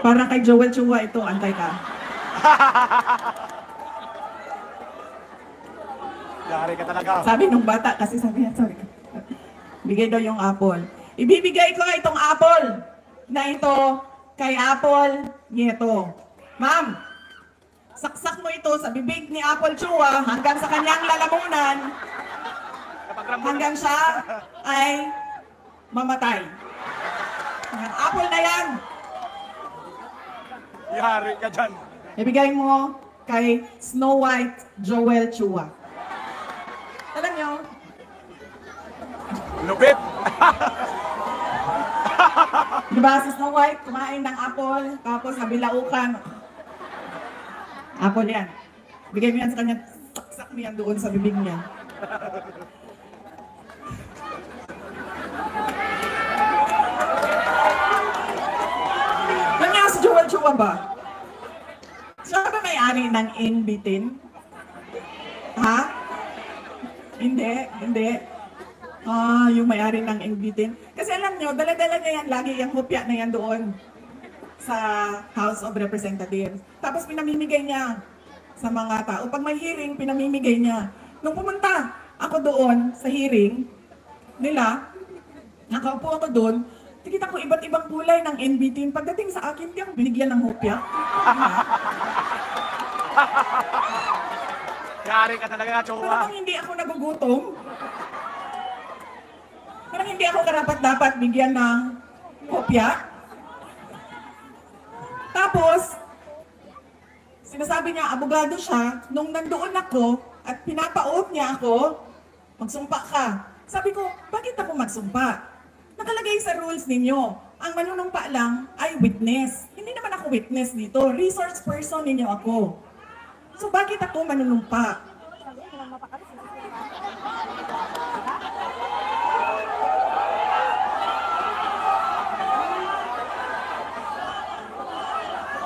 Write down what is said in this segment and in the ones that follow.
Para kay Joel Chua ito, antay ka. Yari ka talaga. Sabi nung bata, kasi sabi niya, sorry. Bigay daw yung apple. Ibibigay ko itong apple na ito kay Apple Nieto. Ma'am, saksak mo ito sa bibig ni Apple Chua hanggang sa kanyang lalamunan hanggang siya ay mamatay. Yung apple na yan, Yari ka dyan. ibigay mo kay Snow White Joel Chua. Alam niyo, Lupit. di ba si Snow White kumain ng apple, tapos nabilaukan. Apple yan. Bigay mo yan sa kanya, saksak mo yan doon sa bibig niya. Kanya si Joel Chua ba? Siya ba may-ari ng Inbitin? Ha? Hindi. Yung may-ari ng Inbitin. Kasi alam nyo, dala-dala niya yan lagi, yung hupya na yan doon sa House of Representatives. Tapos pinamimigay niya sa mga tao. Pag may hearing, pinamimigay niya. Nung pumunta ako doon sa hearing nila, nakaupo ako doon, tikita ko iba't ibang kulay ng Inbitin. Pagdating sa akin, di ako binigyan ng hupya. Yari ka talaga, Chua. Parang hindi ako nagugutom. Parang hindi ako karapat-dapat bigyan ng kopya. Tapos, sinasabi niya, abogado siya, nung nandoon ako at pinapaoath niya ako, magsumpa ka. Sabi ko, bakit ako magsumpa? Nakalagay sa rules ninyo, ang manunumpa lang ay witness. Hindi naman ako witness dito, resource person ninyo ako. So bakit ako manunumpa?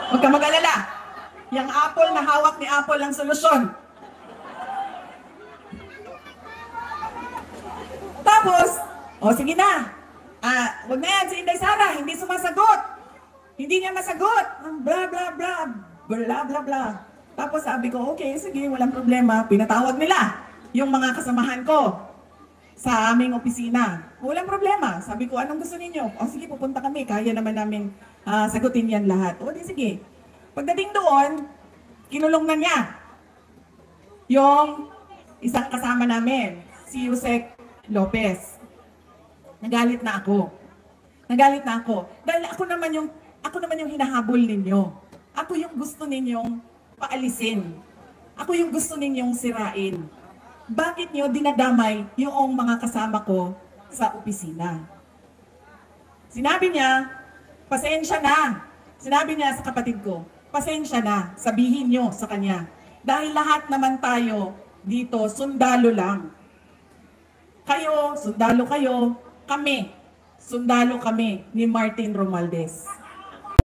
Huwag ka mag-alala. Yung apple na hawak ni Apple ang solusyon. Tapos, sige na. Huwag na yan, si Inday Sara, hindi sumasagot. Hindi niya masagot. Bla bla bla. Bla bla bla. Tapos sabi ko, okay, sige, walang problema. Pinatawag nila yung mga kasamahan ko sa aming opisina. Walang problema. Sabi ko, anong gusto ninyo? Sige, pupunta kami. Kaya naman namin sagutin yan lahat. Di sige. Pagdating doon, kinulong na niya yung isang kasama namin, si Yusek Lopez. Nagalit na ako. Dahil ako naman yung hinahabol ninyo. Ako yung gusto ninyong paalisin. Ako yung gusto ninyong sirain. Bakit nyo dinadamay yung mga kasama ko sa opisina? Sinabi niya, pasensya na. Sinabi niya sa kapatid ko, pasensya na, sabihin nyo sa kanya. Dahil lahat naman tayo dito, sundalo lang. Kayo, sundalo kayo, kami, sundalo kami ni Martin Romualdez.